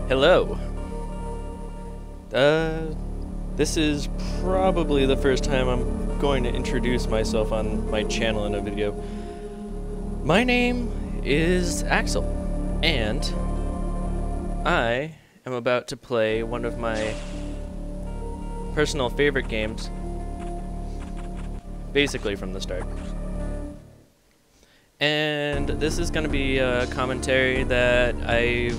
Hello. This is probably the first time I'm going to introduce myself on my channel in a video. My name is Axel, and I am about to play one of my personal favorite games, basically from the start. And this is going to be a commentary that I've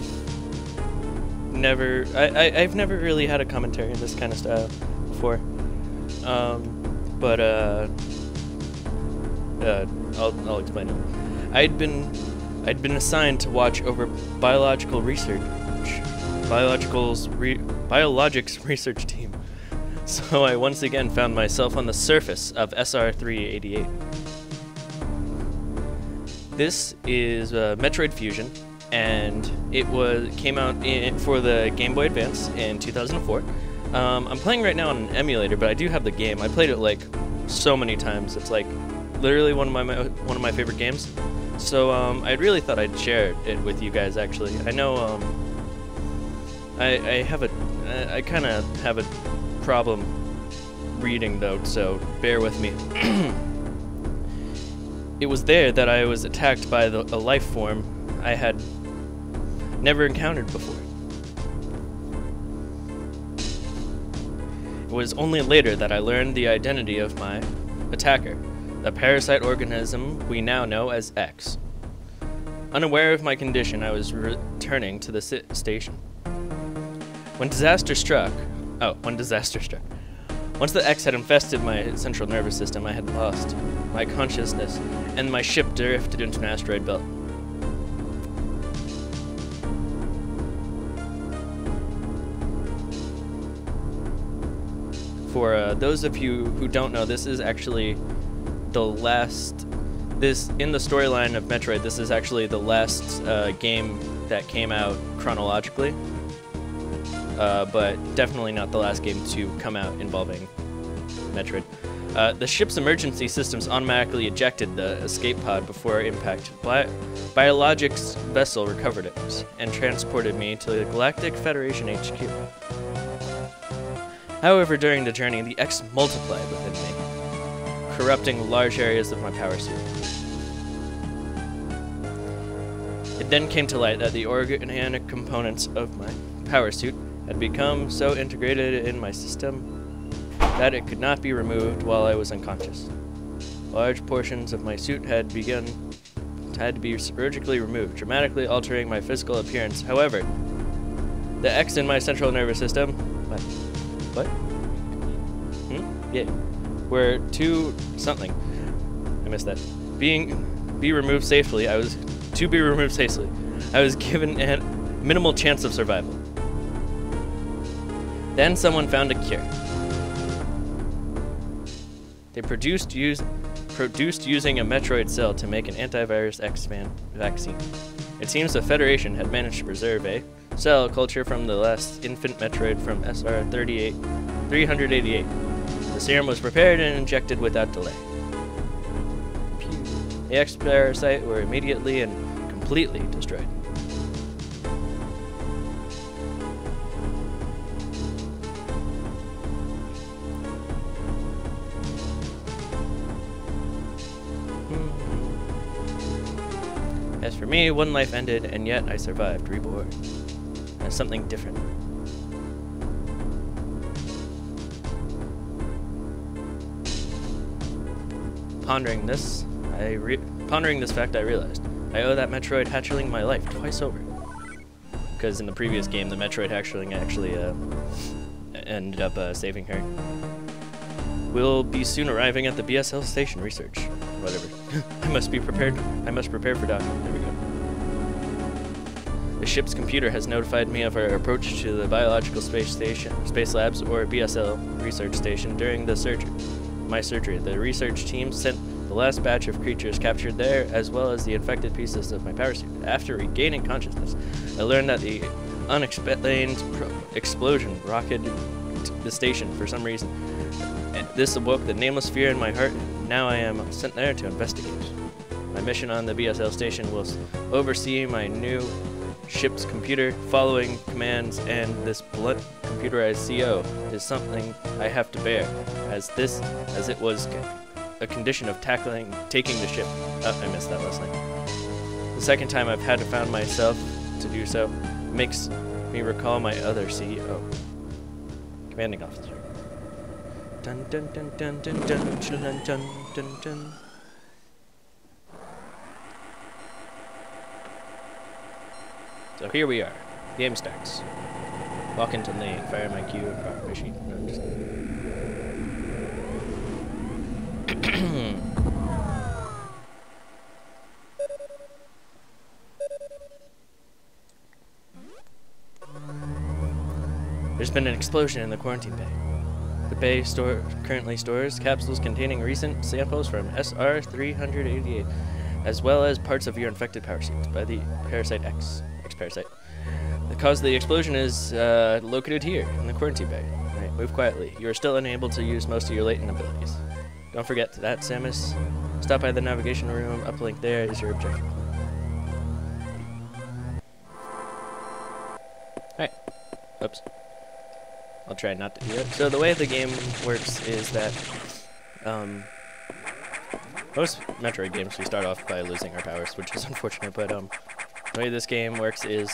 never really had a commentary in this kind of style before. I'll explain it. I'd been assigned to watch over biologics research team. So I once again found myself on the surface of SR-388. This is Metroid Fusion, and it came out for the Game Boy Advance in 2004. I'm playing right now on an emulator, but I do have the game. I played it like so many times. It's like literally one of my favorite games. So I really thought I'd share it with you guys. Actually, I know I kind of have a problem reading though, so bear with me. It was there that I was attacked by a life form I had never encountered before. It was only later that I learned the identity of my attacker, the parasite organism we now know as X. Unaware of my condition, I was returning to the station. When disaster struck, once the X had infested my central nervous system, I had lost my consciousness, and my ship drifted into an asteroid belt. For those of you who don't know, this is actually the last... in the storyline of Metroid, this is actually the last game that came out chronologically. But definitely not the last game to come out involving Metroid. The ship's emergency systems automatically ejected the escape pod before impact. Biologics vessel recovered it and transported me to the Galactic Federation HQ. However, during the journey, the X multiplied within me, corrupting large areas of my power suit. It then came to light that the organic components of my power suit had become so integrated in my system that it could not be removed while I was unconscious. Large portions of my suit had to be surgically removed, dramatically altering my physical appearance. However, the X in my central nervous system, were to something. I missed that. To be removed safely. I was given a minimal chance of survival. Then someone found a cure. They produced using a Metroid cell to make an antivirus X vaccine. It seems the Federation had managed to preserve a cell culture from the last infant Metroid from SR-388. The serum was prepared and injected without delay. The X parasite were immediately and completely destroyed. As for me, one life ended, and yet I survived, reborn as something different. Pondering this fact, I realized I owe that Metroid hatchling my life twice over. Because in the previous game, the Metroid hatchling actually ended up saving her. We'll be soon arriving at the BSL station research. Whatever. I must prepare for docking. There we go. The ship's computer has notified me of our approach to the biological space labs, or BSL research station, during my surgery. The research team sent the last batch of creatures captured there, as well as the infected pieces of my power suit. After regaining consciousness, I learned that the unexplained explosion rocketed the station for some reason. This awoke the nameless fear in my heart. Now I am sent there to investigate. My mission on the BSL station will oversee my new ship's computer, following commands, and this blunt computerized CO is something I have to bear, as it was a condition of taking the ship. Oh, I missed that last line. The second time I've had to found myself to do so makes me recall my other CEO. Commanding officer. Dun dun dun dun dun dun dun dun dun dun. So here we are. Game starts. Walk into lane, fire my Q and proper machine. No, just There's been an explosion in the quarantine bay. The bay currently stores capsules containing recent samples from SR-388, as well as parts of your infected power suits by the parasite X-parasite. The cause of the explosion is located here in the quarantine bay. Right, move quietly. You are still unable to use most of your latent abilities. Don't forget that, Samus. Stop by the navigation room. Uplink there is your objective. Alright. Oops. I'll try not to do it. So the way the game works is that most Metroid games we start off by losing our powers, which is unfortunate, but the way this game works is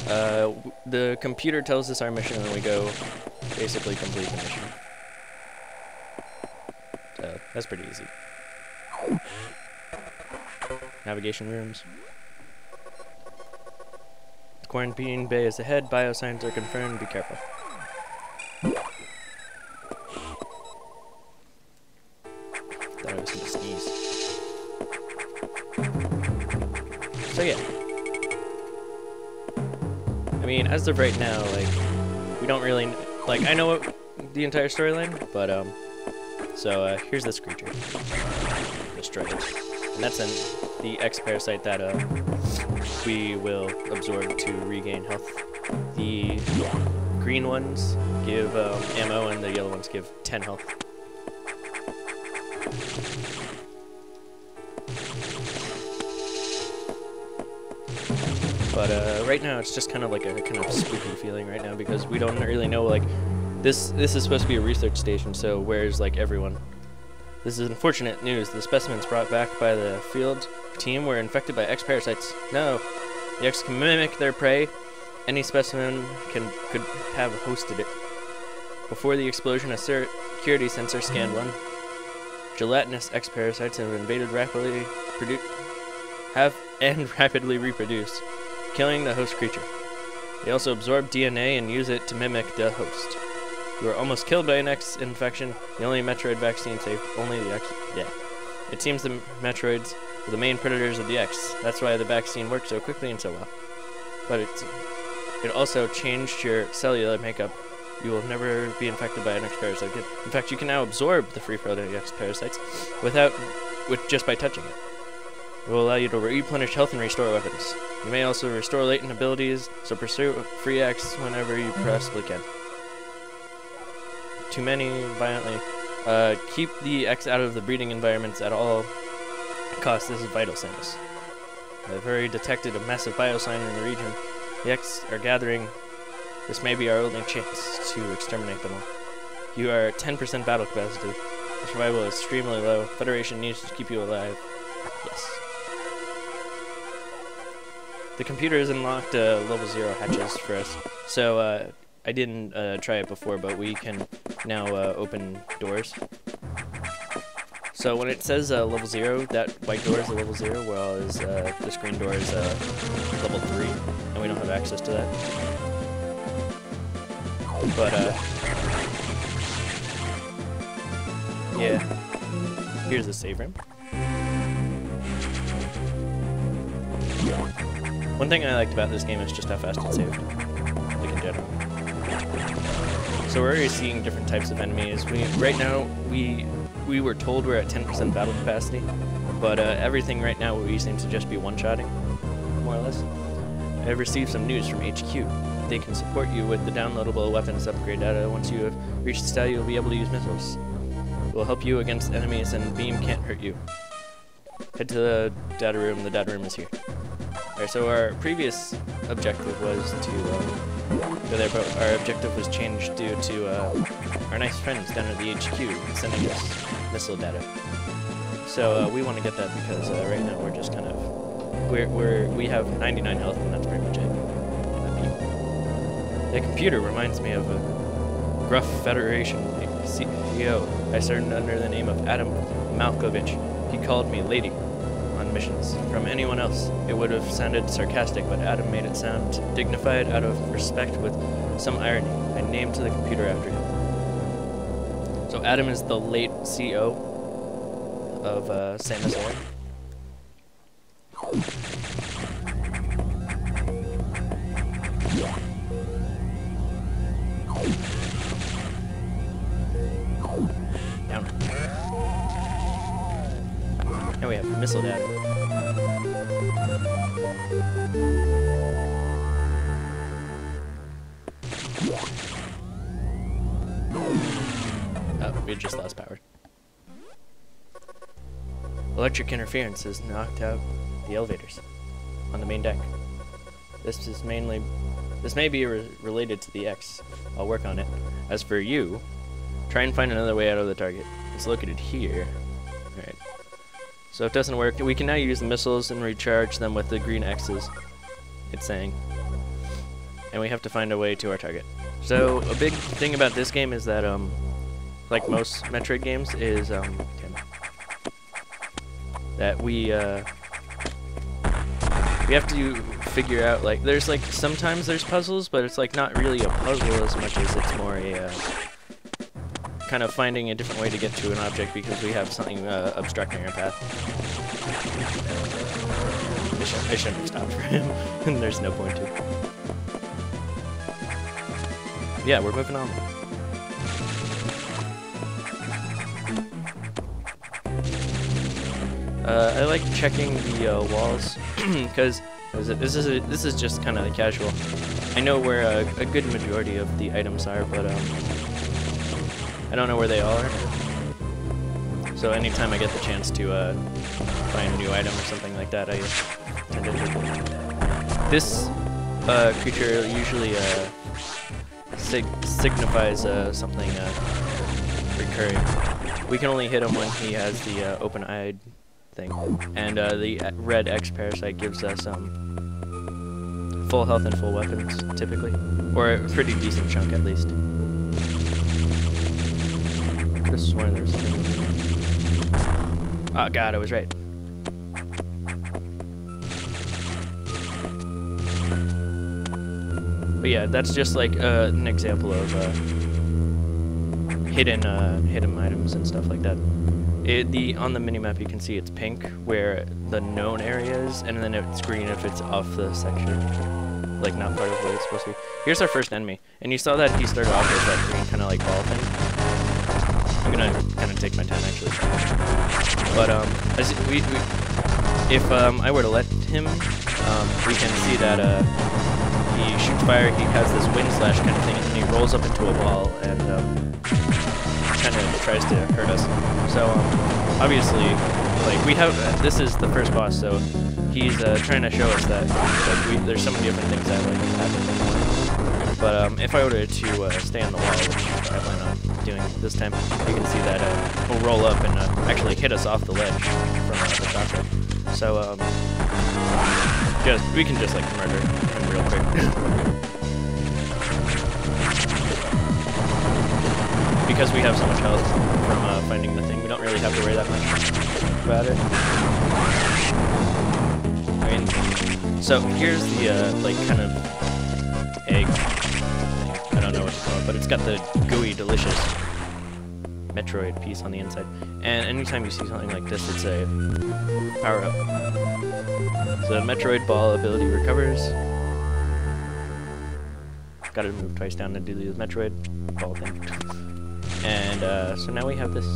the computer tells us our mission and we go basically complete the mission. So that's pretty easy. Navigation rooms. The quarantine bay is ahead, biosigns are confirmed, be careful. Thought I was gonna sneeze. So yeah. I mean, as of right now, like, we don't really, like, I know the entire storyline, but, so, here's this creature. Destroy it. And that's the X-parasite that, we will absorb to regain health. The green ones give, ammo, and the yellow ones give 10 health. But right now it's just kind of like a kind of spooky feeling right now because we don't really know, like, this is supposed to be a research station, so where's like everyone? This is unfortunate news. The specimens brought back by the field team were infected by X-parasites. No, the X can mimic their prey. Any specimen could have hosted it. Before the explosion, a security sensor scanned one. Gelatinous X-parasites have invaded rapidly reproduce, killing the host creature. They also absorb DNA and use it to mimic the host. You are almost killed by an X infection. The only Metroid vaccine saved only the X. Yeah. It seems the Metroids are the main predators of the X. That's why the vaccine worked so quickly and so well. But it also changed your cellular makeup. You will never be infected by an X-parasite. In fact, you can now absorb the free-floating X-parasites just by touching it. It will allow you to replenish health and restore weapons. You may also restore latent abilities, so pursue free X whenever you possibly can. Too many, violently. Keep the X out of the breeding environments at all costs. This is vital, Samus. I've already detected a massive biosign in the region. The X are gathering. This may be our only chance to exterminate them all. You are at 10% battle capacity. The survival is extremely low. Federation needs to keep you alive. Yes. The computer has unlocked level 0 hatches for us. So I didn't try it before, but we can now open doors. So when it says level 0, that white door is a level 0, whereas this green door is level 3, and we don't have access to that. But yeah, here's the save room. One thing I liked about this game is just how fast it saved, like in general. So we're already seeing different types of enemies. Right now we were told we're at 10% battle capacity, but everything right now we seem to just be one-shotting, more or less. I've received some news from HQ. They can support you with the downloadable weapons upgrade data. Once you have reached the style, you'll be able to use missiles. It will help you against enemies, and beam can't hurt you. Head to the data room. The data room is here. Alright, so our previous objective was to go there, but our objective was changed due to our nice friends down at the HQ sending us missile data. So we want to get that because right now we're just kind of we have 99 health and that's pretty much it. The computer reminds me of a gruff Federation CEO. I started under the name of Adam Malkovich. He called me lady on missions. From anyone else, it would have sounded sarcastic, but Adam made it sound dignified out of respect with some irony. I named the computer after him. So Adam is the late CEO of Samus Aran. Down. Now we have missile data. Oh, we just lost power. Electric interference has knocked out the elevators on the main deck. This may be related to the X. I'll work on it. As for you, try and find another way out of the target. It's located here. Alright. So if it doesn't work, we can now use the missiles and recharge them with the green X's. It's saying. And we have to find a way to our target. So a big thing about this game is that, like most Metroid games, is that we have to figure out, like, there's like sometimes there's puzzles, but it's like not really a puzzle as much as it's more a kind of finding a different way to get to an object because we have something obstructing our path. I shouldn't have stopped for him, and there's no point to. Yeah, we're moving on. I like checking the walls because this is just kind of casual. I know where a good majority of the items are, but I don't know where they all are. So anytime I get the chance to find a new item or something like that, I tend to take it. This creature usually signifies something recurring. We can only hit him when he has the open-eyed thing, and the red X parasite gives us full health and full weapons, typically, or a pretty decent chunk at least. Could have sworn there was something. Oh god, I was right. But yeah, that's just like an example of hidden items and stuff like that. On the minimap you can see it's pink where the known area is, and then it's green if it's off the section, like not part of what it's supposed to be. Here's our first enemy, and you saw that he started off with that green kind of like ball thing. I'm gonna kind of take my time actually. But if I were to let him, we can see that he shoots fire. He has this wind slash kind of thing, and he rolls up into a ball and kind of tries to hurt us. So obviously, like we have, this is the first boss, so he's trying to show us that like there's so many different things that like happen. But if I were to stay on the wall, which I plan on doing this time, you can see that he'll roll up and actually hit us off the ledge from the shotgun. So we can just like murder him real quick. Because we have so much health from finding the thing, we don't really have to worry that much about it. I mean, so here's the like kind of egg thing. I don't know what to call it, but it's got the gooey, delicious Metroid piece on the inside. And anytime you see something like this, it's a power-up. So the Metroid ball ability recovers. Gotta move twice down to do the Metroid ball thing. And so now we have this.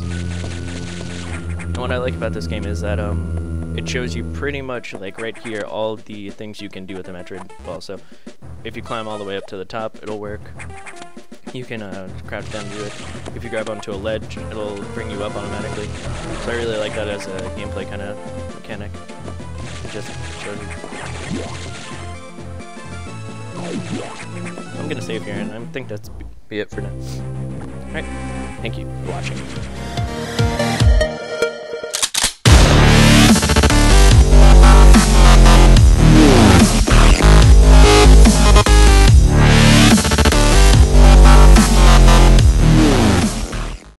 And what I like about this game is that it shows you pretty much like right here all the things you can do with the Metroid ball. So if you climb all the way up to the top, it'll work. You can crouch down to do it. If you grab onto a ledge, it'll bring you up automatically. So I really like that as a gameplay kind of mechanic. just chosen. I'm gonna save here, and I think that's be it for now. Alright, thank you for watching.